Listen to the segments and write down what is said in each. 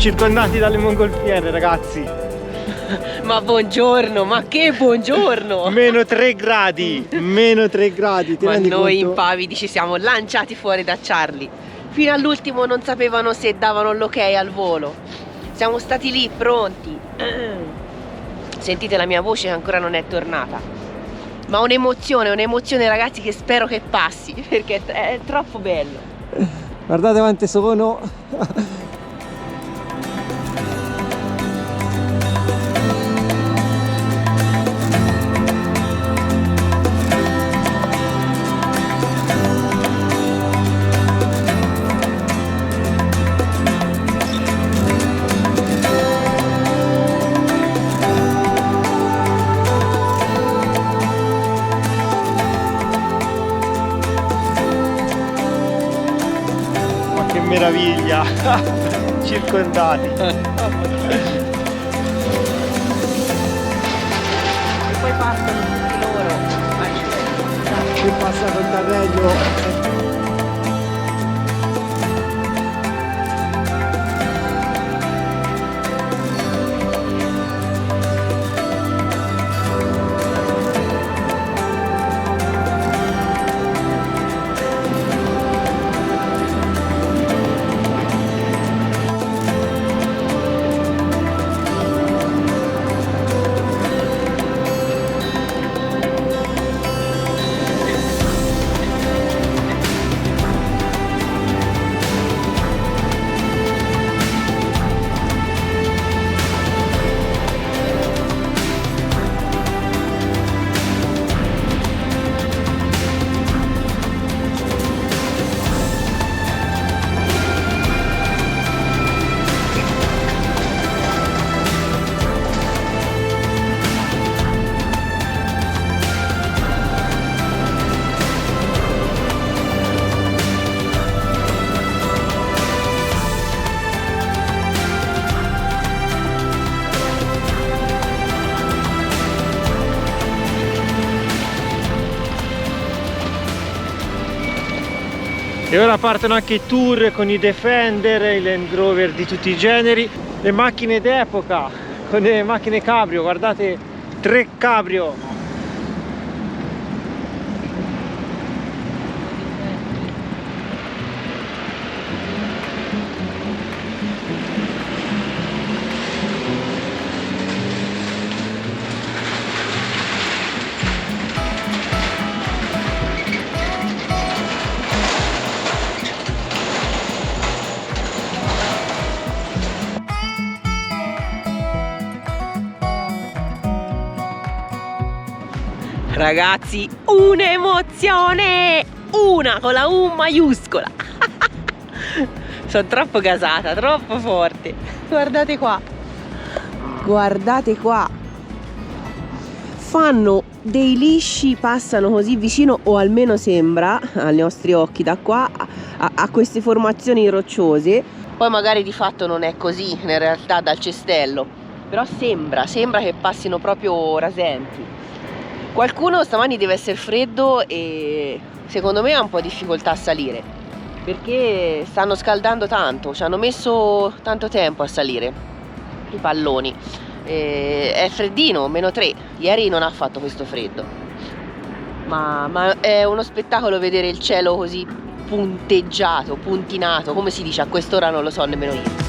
circondati dalle mongolfiere, ragazzi. Ma buongiorno, ma che buongiorno! Meno 3 gradi, meno 3 gradi. Ma noi impavidi ci siamo lanciati fuori da Charlie. Fino all'ultimo non sapevano se davano l'ok al volo. Siamo stati lì pronti. Sentite la mia voce che ancora non è tornata. Ma un'emozione ragazzi, che spero che passi, perché è troppo bello. Guardate quante sono. Meraviglia, circondati. E poi partono tutti loro. Qui passa col carrello. E ora partono anche i tour con i Defender, i Land Rover di tutti i generi, le macchine d'epoca con le macchine cabrio, guardate, 3 cabrio. Ragazzi, un'emozione! Una con la U maiuscola! Sono troppo gasata, troppo forte! Guardate qua! Guardate qua! Fanno dei lisci, passano così vicino, o almeno sembra, ai nostri occhi da qua, a queste formazioni rocciose. Poi magari di fatto non è così, in realtà dal cestello. Però sembra che passino proprio rasenti. Qualcuno stamani deve essere freddo e secondo me ha un po' di difficoltà a salire, perché stanno scaldando tanto, ci hanno messo tanto tempo a salire i palloni. È freddino, meno 3, ieri non ha fatto questo freddo, ma è uno spettacolo vedere il cielo così punteggiato, puntinato, come si dice a quest'ora non lo so nemmeno io.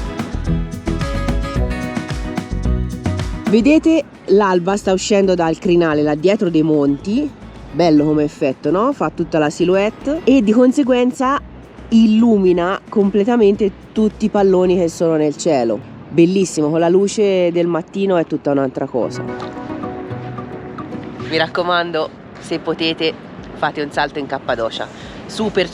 Vedete, l'alba sta uscendo dal crinale là dietro dei monti, bello come effetto, no? Fa tutta la silhouette e di conseguenza illumina completamente tutti i palloni che sono nel cielo. Bellissimo, con la luce del mattino è tutta un'altra cosa. Mi raccomando, se potete fate un salto in Cappadocia, super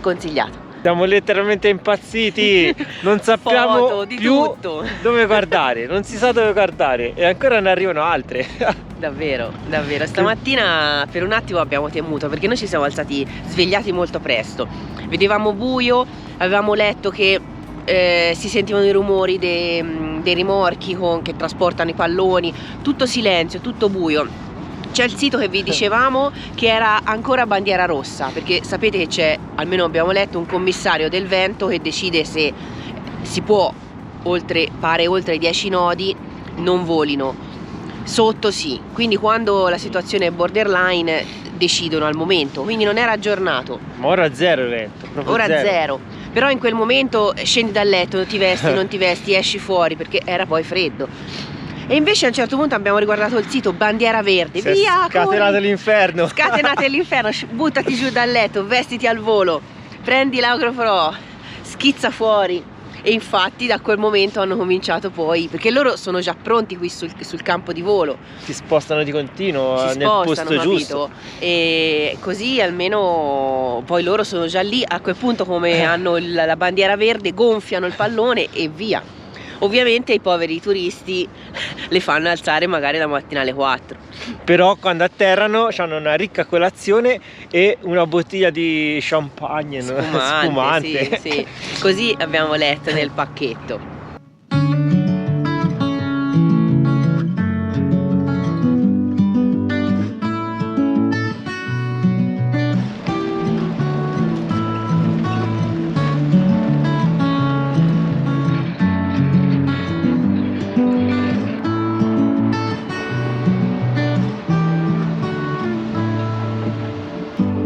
consigliato. Siamo letteralmente impazziti, non sappiamo Foto, di più tutto. dove guardare, non si sa dove guardare e ancora ne arrivano altre. Davvero, davvero, stamattina per un attimo abbiamo temuto, perché noi ci siamo svegliati molto presto, vedevamo buio, avevamo letto che si sentivano i rumori dei rimorchi che trasportano i palloni, tutto silenzio, tutto buio. C'è il sito che vi dicevamo che era ancora bandiera rossa, perché sapete che c'è, almeno abbiamo letto, un commissario del vento che decide se si può fare oltre 10 nodi, non volino, sotto sì, quindi quando la situazione è borderline decidono al momento, quindi non era aggiornato. Ma ora zero il vento, proprio Ora zero. Però in quel momento scendi dal letto, ti vesti, non ti vesti, esci fuori perché era poi freddo. E invece a un certo punto abbiamo riguardato il sito Bandiera Verde, via, scatenato l'inferno. Scatenate l'inferno, buttati giù dal letto, vestiti al volo, prendi l'Agrofro, schizza fuori. E infatti da quel momento hanno cominciato poi, perché loro sono già pronti qui sul campo di volo, Si spostano di continuo si nel spostano, posto giusto. e così almeno poi loro sono già lì. A quel punto, come hanno la bandiera verde, gonfiano il pallone e via. Ovviamente i poveri turisti le fanno alzare magari la mattina alle 4. Però quando atterrano hanno una ricca colazione e una bottiglia di champagne spumante. Sì, sì. Così abbiamo letto nel pacchetto.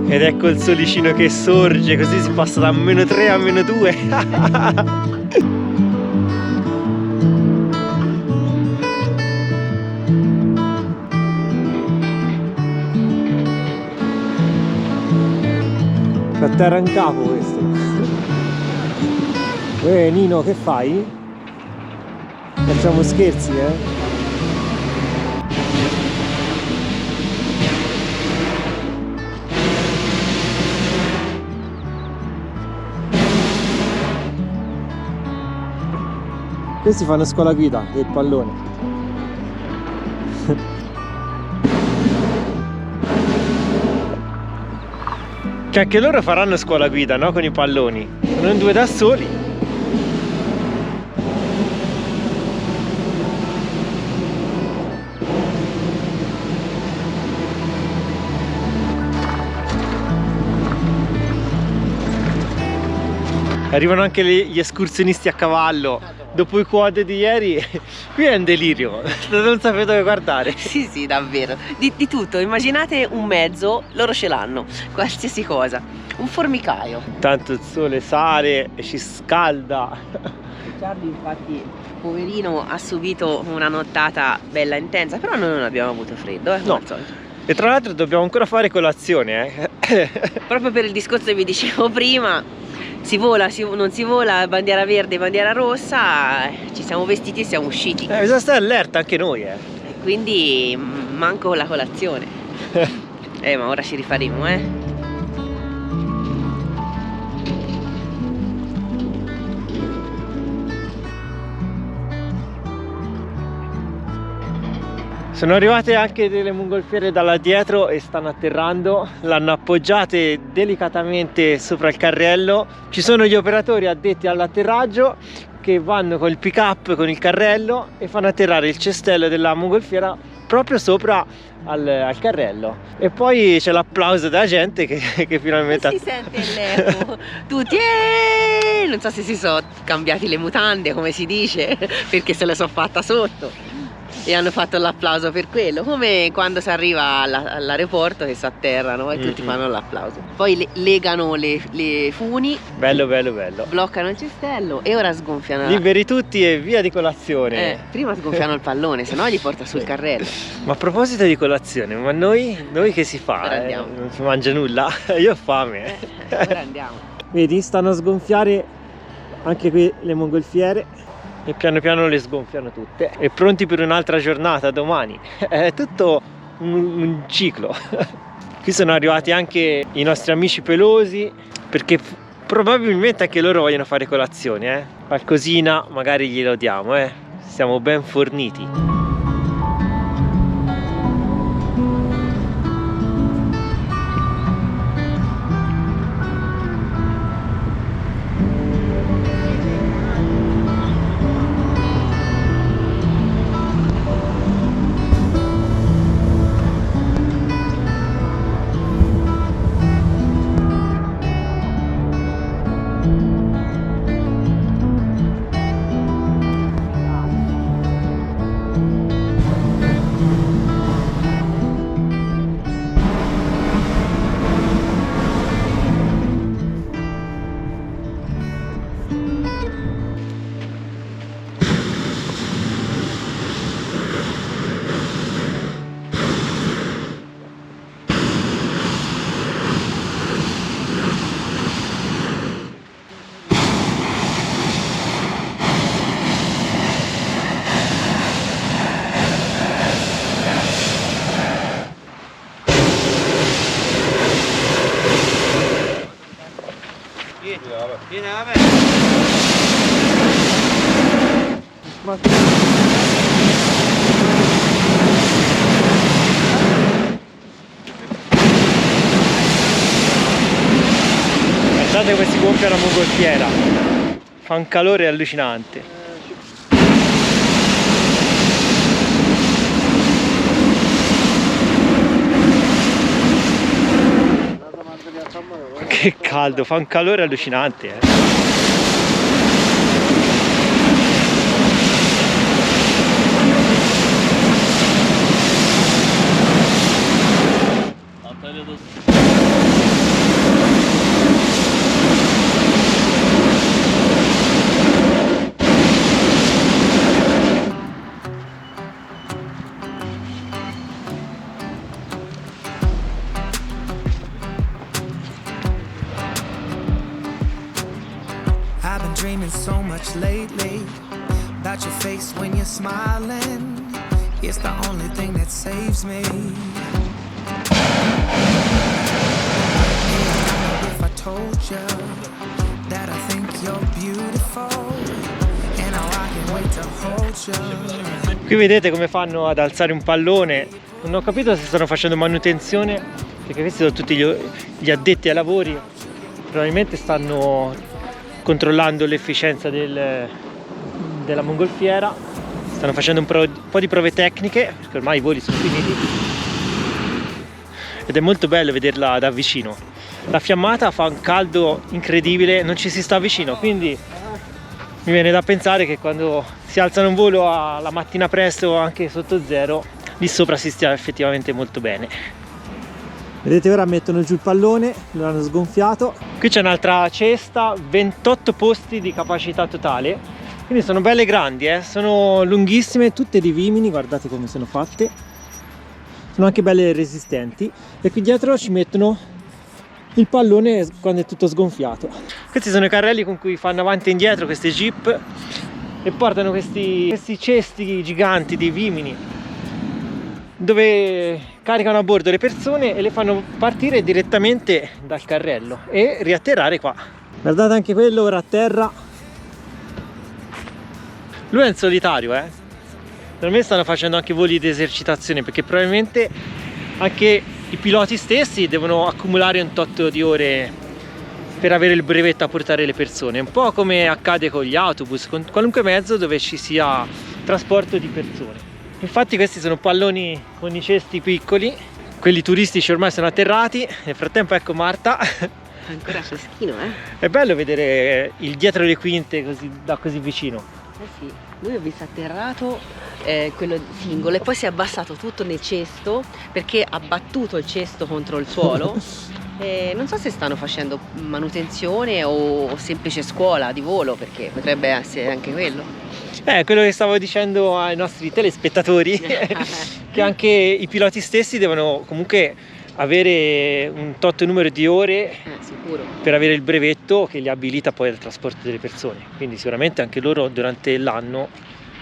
Ed ecco il solicino che sorge, così si passa da -3 a -2. A terra in capo questo. Nino, che fai? Facciamo scherzi, eh? Questi fanno scuola guida del pallone. Che anche loro faranno scuola guida, no? Con i palloni. Sono in 2 da soli. Arrivano anche gli escursionisti a cavallo. Dopo i quad di ieri, qui è un delirio, non sapete dove guardare. Sì, sì, davvero. Di tutto, immaginate un mezzo, loro ce l'hanno, qualsiasi cosa. Un formicaio. Tanto il sole sale e ci scalda. Charlie infatti, poverino, ha subito una nottata bella intensa, però noi non abbiamo avuto freddo, No. come al solito. E tra l'altro dobbiamo ancora fare colazione, Proprio per il discorso che vi dicevo prima, si vola, non si vola, bandiera verde, bandiera rossa, ci siamo vestiti e siamo usciti. Bisogna stare allerta anche noi, E quindi manco la colazione. Ma ora ci rifaremo, Sono arrivate anche delle mongolfiere da là dietro e stanno atterrando, l'hanno appoggiate delicatamente sopra il carrello. Ci sono gli operatori addetti all'atterraggio che vanno col pick up con il carrello e fanno atterrare il cestello della mongolfiera proprio sopra al carrello. E poi c'è l'applauso della gente che finalmente... Si sente l'eco, tutti non so se si sono cambiati le mutande, come si dice, perché se le sono fatta sotto. E hanno fatto l'applauso per quello, come quando si arriva all'aeroporto che si atterrano e tutti fanno l'applauso. Poi legano le funi, Bello, bello, bello. bloccano il cestello e ora sgonfiano Liberi tutti e via di colazione. prima sgonfiano il pallone, se no gli porta sul carrello. Ma a proposito di colazione, ma noi che si fa? Ora andiamo. Non si mangia nulla? Io ho fame. Ora andiamo. Vedi, stanno a sgonfiare anche qui le mongolfiere e piano piano le sgonfiano tutte. E pronti per un'altra giornata domani. È tutto un ciclo. Qui sono arrivati anche i nostri amici pelosi, perché probabilmente anche loro vogliono fare colazione, Qualcosina magari glielo diamo, Siamo ben forniti. Viene a me. Guardate come si gonfia la mongolfiera, fa un calore allucinante. Che caldo, fa un calore allucinante, I've been dreaming so much lately about your face when you're smiling. It's the only thing that saves me. If I told you that I think you're beautiful, and now I can't wait to hold you. Qui vedete come fanno ad alzare un pallone. Non ho capito se stanno facendo manutenzione, perché questi sono tutti gli addetti ai lavori. Probabilmente stanno controllando l'efficienza della mongolfiera, stanno facendo un po' di prove tecniche, perché ormai i voli sono finiti, ed è molto bello vederla da vicino. La fiammata fa un caldo incredibile, non ci si sta vicino, quindi mi viene da pensare che quando si alzano un volo la mattina presto o anche sotto zero, lì sopra si stia effettivamente molto bene. Vedete, ora mettono giù il pallone, lo hanno sgonfiato. Qui c'è un'altra cesta, 28 posti di capacità totale, quindi sono belle grandi, sono lunghissime, tutte di vimini, guardate come sono fatte, sono anche belle resistenti. E qui dietro ci mettono il pallone quando è tutto sgonfiato. Questi sono i carrelli con cui fanno avanti e indietro queste jeep e portano questi cesti giganti di vimini, dove caricano a bordo le persone e le fanno partire direttamente dal carrello e riatterrare qua. Guardate anche quello ora a terra. Lui è in solitario, Per me stanno facendo anche voli di esercitazione, perché probabilmente anche i piloti stessi devono accumulare un tot di ore per avere il brevetto a portare le persone, un po' come accade con gli autobus, con qualunque mezzo dove ci sia trasporto di persone. Infatti questi sono palloni con i cesti piccoli, quelli turistici ormai sono atterrati. Nel frattempo ecco Marta. Ancora freschino, È bello vedere il dietro le quinte da così vicino. Sì, lui ho visto atterrato quello singolo e poi si è abbassato tutto nel cesto perché ha battuto il cesto contro il suolo. Non so se stanno facendo manutenzione o semplice scuola di volo, perché potrebbe essere anche quello. Quello che stavo dicendo ai nostri telespettatori, che anche i piloti stessi devono comunque avere un tot numero di ore sicuro, per avere il brevetto che li abilita poi al trasporto delle persone, quindi sicuramente anche loro durante l'anno.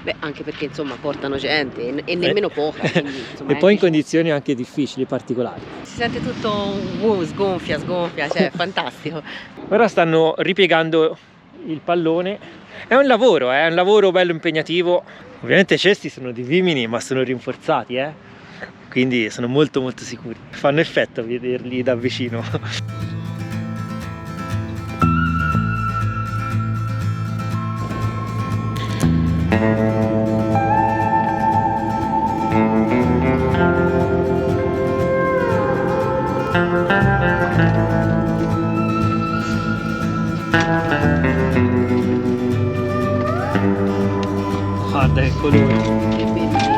Beh, anche perché insomma portano gente e nemmeno poca, quindi, insomma, e poi in condizioni anche difficili, particolari. Si sente tutto sgonfia, cioè fantastico. Ora stanno ripiegando il pallone. È un lavoro bello impegnativo. Ovviamente i cesti sono di vimini, ma sono rinforzati, quindi sono molto molto sicuri. Fanno effetto vederli da vicino. Guarda che colore. Che bellezza.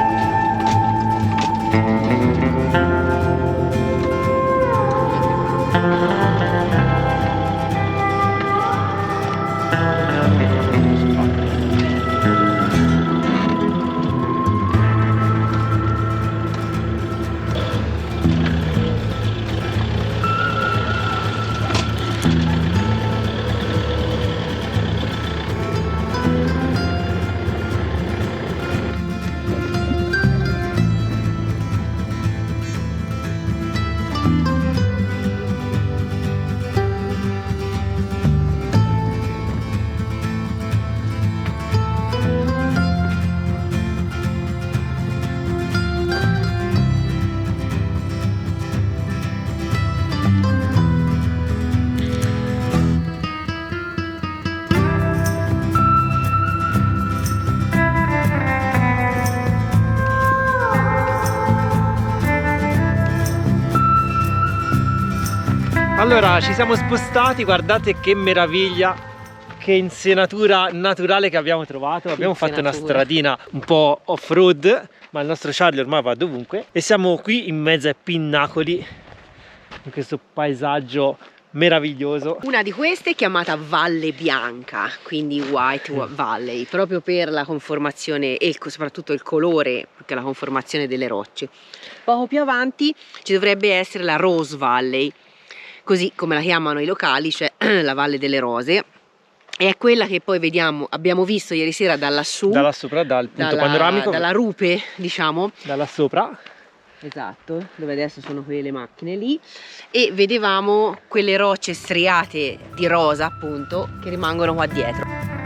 Allora ci siamo spostati, guardate che meraviglia, che insenatura naturale che abbiamo trovato. Abbiamo fatto una stradina un po' off-road, ma il nostro Charlie ormai va dovunque e siamo qui in mezzo ai pinnacoli in questo paesaggio meraviglioso. Una di queste è chiamata Valle Bianca, quindi White Valley, proprio per la conformazione e soprattutto il colore, perché la conformazione delle rocce. Poco più avanti ci dovrebbe essere la Rose Valley, così come la chiamano i locali, cioè la Valle delle Rose. E è quella che poi abbiamo visto ieri sera da lassù, da là sopra, dal punto panoramico, dalla rupe, diciamo, da là sopra. esatto, dove adesso sono quelle macchine lì, e vedevamo quelle rocce striate di rosa, appunto, che rimangono qua dietro.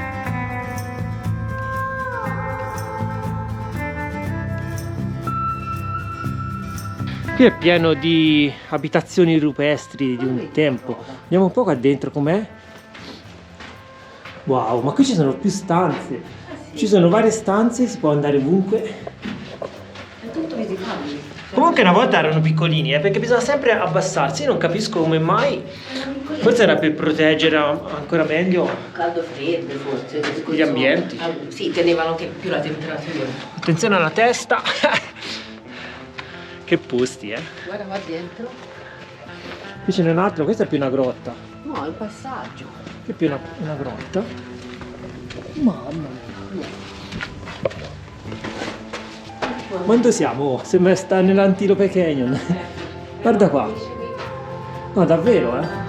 Qui è pieno di abitazioni rupestri di un tempo. Andiamo un po' qua dentro, com'è? Wow, ma qui ci sono più stanze. Ci sono varie stanze, si può andare ovunque. È tutto visitabile. Comunque una volta erano piccolini, perché bisogna sempre abbassarsi. Io non capisco come mai. Forse era per proteggere ancora meglio Caldo freddo forse. gli ambienti. Sì, tenevano anche più la temperatura. Attenzione alla testa. Che posti, Guarda qua dentro. Qui ce n'è un altro, questa è più una grotta. No, è un passaggio. Qui è più una grotta. Mamma mia. Quando siamo? Oh, sembra stare nell'Antilope Canyon. Guarda qua. No, davvero,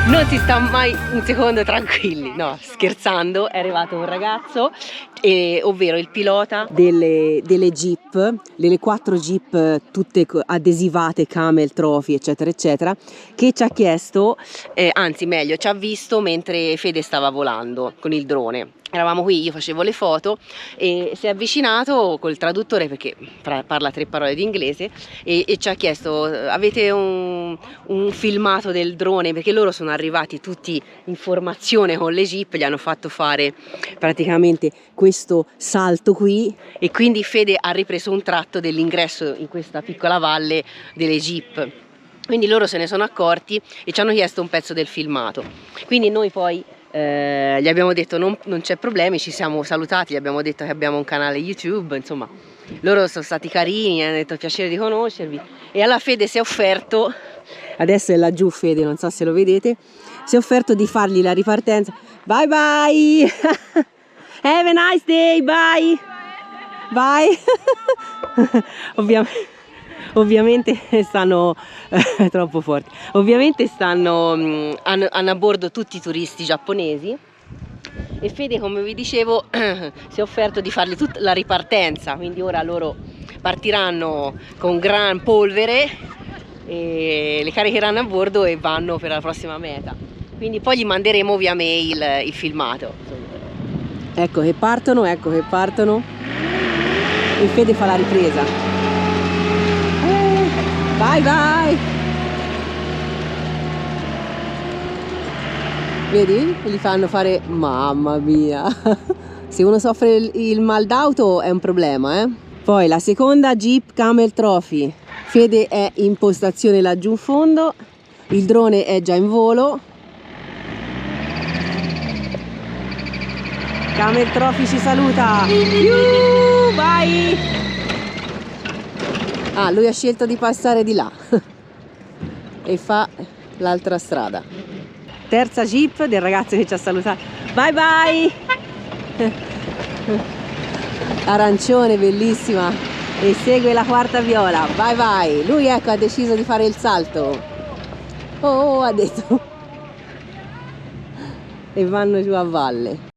Non si sta mai un secondo tranquilli, no, scherzando, è arrivato un ragazzo, ovvero il pilota delle Jeep, delle 4 Jeep tutte adesivate, Camel, Trophy, eccetera, eccetera, che ci ha chiesto, anzi meglio, ci ha visto mentre Fede stava volando con il drone. Eravamo qui, io facevo le foto e si è avvicinato col traduttore perché parla 3 parole di inglese e ci ha chiesto: avete un filmato del drone? Perché loro sono arrivati tutti in formazione con le Jeep, gli hanno fatto fare praticamente questo salto qui e quindi Fede ha ripreso un tratto dell'ingresso in questa piccola valle delle Jeep. Quindi loro se ne sono accorti e ci hanno chiesto un pezzo del filmato. Quindi noi poi gli abbiamo detto non c'è problemi, ci siamo salutati, gli abbiamo detto che abbiamo un canale YouTube, insomma loro sono stati carini, hanno detto piacere di conoscervi e alla Fede si è offerto, adesso è laggiù Fede, non so se lo vedete, si è offerto di fargli la ripartenza. Bye bye! Have a nice day, bye. Bye. Ovviamente stanno troppo forti. Ovviamente hanno a bordo tutti i turisti giapponesi e Fede, come vi dicevo, si è offerto di fargli tutta la ripartenza, quindi ora loro partiranno con gran polvere e le caricheranno a bordo e vanno per la prossima meta. Quindi poi gli manderemo via mail il filmato. Ecco che partono, ecco che partono. E Fede fa la ripresa. Bye bye. Vedi? Li fanno fare, mamma mia. Se uno soffre il mal d'auto è un problema, eh. Poi la seconda Jeep Camel Trophy. Fede è in postazione laggiù in fondo, il drone è già in volo. Camel Trophy ci saluta. Vai! Ah, lui ha scelto di passare di là e fa l'altra strada. Terza Jeep del ragazzo che ci ha salutato. Bye bye! Arancione, bellissima. E segue la quarta viola. Bye bye! Lui, ecco, ha deciso di fare il salto. Oh, ha detto. E vanno giù a valle.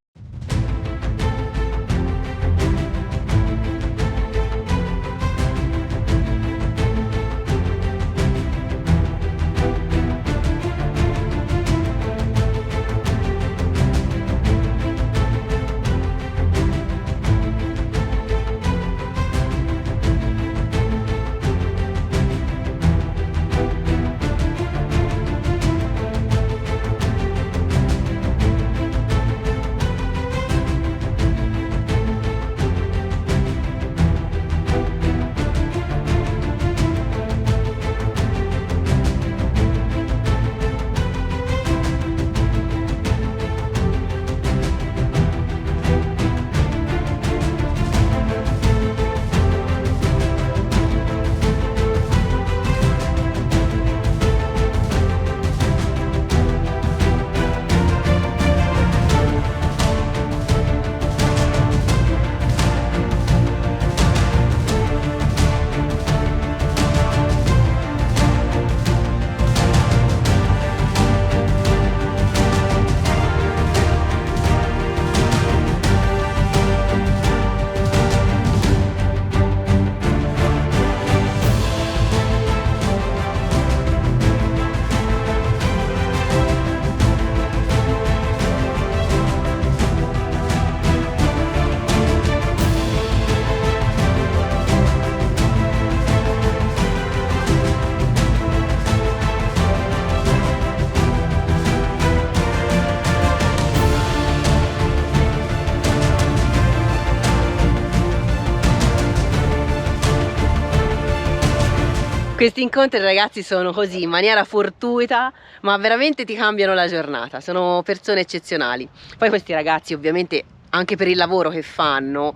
Questi incontri, ragazzi, sono così, in maniera fortuita, ma veramente ti cambiano la giornata. Sono persone eccezionali. Poi questi ragazzi, ovviamente, anche per il lavoro che fanno,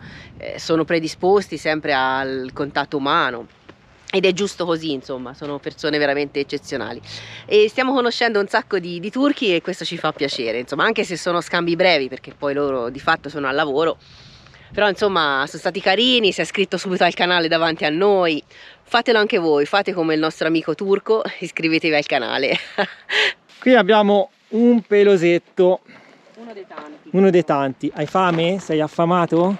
sono predisposti sempre al contatto umano. Ed è giusto così, insomma, sono persone veramente eccezionali. E stiamo conoscendo un sacco di turchi e questo ci fa piacere, insomma, anche se sono scambi brevi, perché poi loro di fatto sono al lavoro. Però insomma sono stati carini, si è iscritto subito al canale davanti a noi. Fatelo anche voi, fate come il nostro amico turco, iscrivetevi al canale. Qui abbiamo un pelosetto. Uno dei tanti. Uno dei tanti. Hai fame? Sei affamato?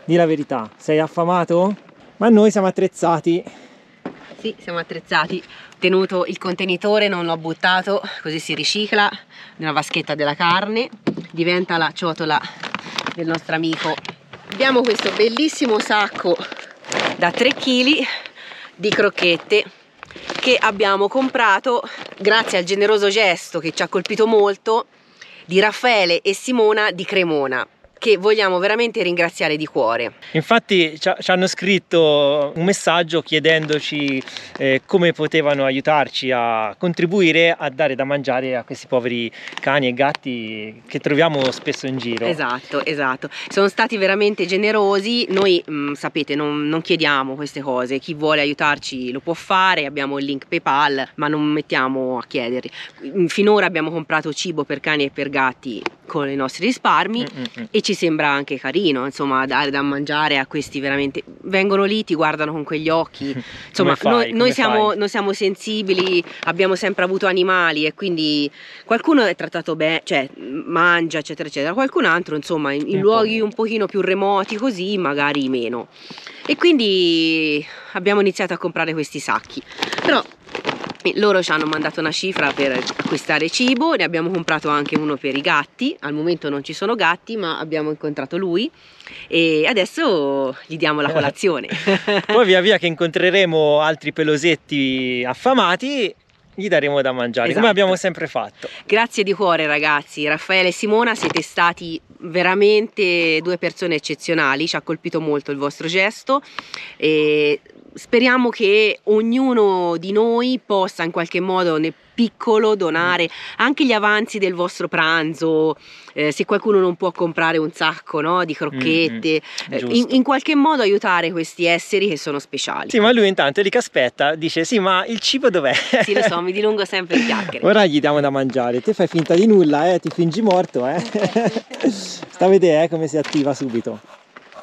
Dì la verità, sei affamato? Ma noi siamo attrezzati. Sì, siamo attrezzati. Ho tenuto il contenitore, non l'ho buttato, così si ricicla nella vaschetta della carne, diventa la ciotola del nostro amico. Abbiamo questo bellissimo sacco da 3 kg di crocchette che abbiamo comprato grazie al generoso gesto che ci ha colpito molto di Raffaele e Simona di Cremona, che vogliamo veramente ringraziare di cuore. Infatti ci hanno scritto un messaggio chiedendoci come potevano aiutarci a contribuire a dare da mangiare a questi poveri cani e gatti che troviamo spesso in giro. Esatto, esatto. Sono stati veramente generosi. Noi sapete, non chiediamo queste cose, chi vuole aiutarci lo può fare, abbiamo il link PayPal, ma non mettiamo a chiederli. Finora abbiamo comprato cibo per cani e per gatti con i nostri risparmi e ci sembra anche carino, insomma, dare da mangiare a questi veramente, vengono lì, ti guardano con quegli occhi, insomma, noi siamo sensibili, abbiamo sempre avuto animali e quindi qualcuno è trattato bene, cioè mangia eccetera eccetera, qualcun altro insomma in luoghi un pochino più remoti così magari meno, e quindi abbiamo iniziato a comprare questi sacchi, però loro ci hanno mandato una cifra per acquistare cibo, ne abbiamo comprato anche uno per i gatti, al momento non ci sono gatti ma abbiamo incontrato lui e adesso gli diamo la colazione. Poi via via che incontreremo altri pelosetti affamati gli daremo da mangiare, esatto, come abbiamo sempre fatto. Grazie di cuore ragazzi, Raffaele e Simona, siete stati veramente due persone eccezionali, ci ha colpito molto il vostro gesto e speriamo che ognuno di noi possa in qualche modo nel piccolo donare anche gli avanzi del vostro pranzo, se qualcuno non può comprare un sacco, no, di crocchette, in qualche modo aiutare questi esseri che sono speciali. Sì, ma lui intanto è lì che aspetta, dice sì ma il cibo dov'è? Sì lo so, mi dilungo sempre in chiacchiere. Ora gli diamo da mangiare, te fai finta di nulla, ti fingi morto, sta a vedere come si attiva subito.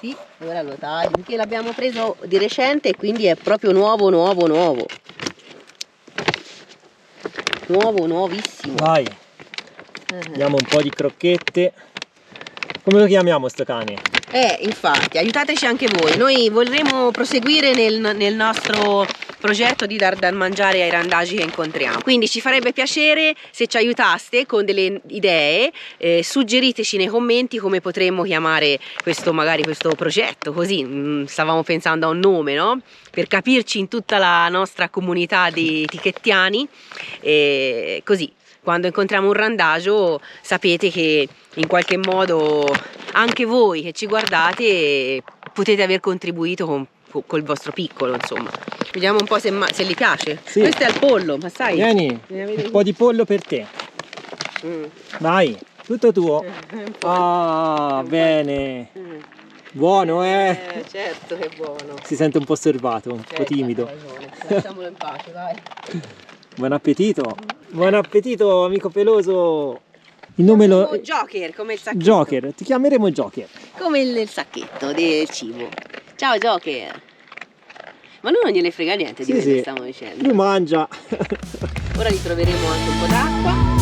Sì, ora lo taglio, perché l'abbiamo preso di recente e quindi è proprio nuovissimo. Vai, diamo un po' di crocchette. Come lo chiamiamo sto cane? Infatti, aiutateci anche voi. Noi vorremmo proseguire nel nostro progetto di dar da mangiare ai randagi che incontriamo. Quindi ci farebbe piacere se ci aiutaste con delle idee, suggeriteci nei commenti come potremmo chiamare magari questo progetto, così stavamo pensando a un nome, no? Per capirci in tutta la nostra comunità di tichettiani, così quando incontriamo un randagio sapete che in qualche modo anche voi che ci guardate potete aver contribuito col vostro piccolo, insomma. Vediamo un po' se gli piace. Sì. Questo è il pollo, ma sai? Vieni, un po' di pollo per te. Vai, tutto tuo. Ah, bene. Buono, certo che è buono. Si sente un po' osservato, un po' timido. Lasciamolo in pace, vai. Buon appetito. Buon appetito, amico peloso. Il nome lo... Joker, come il sacchetto. Joker, ti chiameremo Joker. Come il sacchetto del cibo. Ciao Joker. Ma lui non gliene frega niente di quello che stiamo dicendo. Lui mangia. Ora gli troveremo anche un po' d'acqua.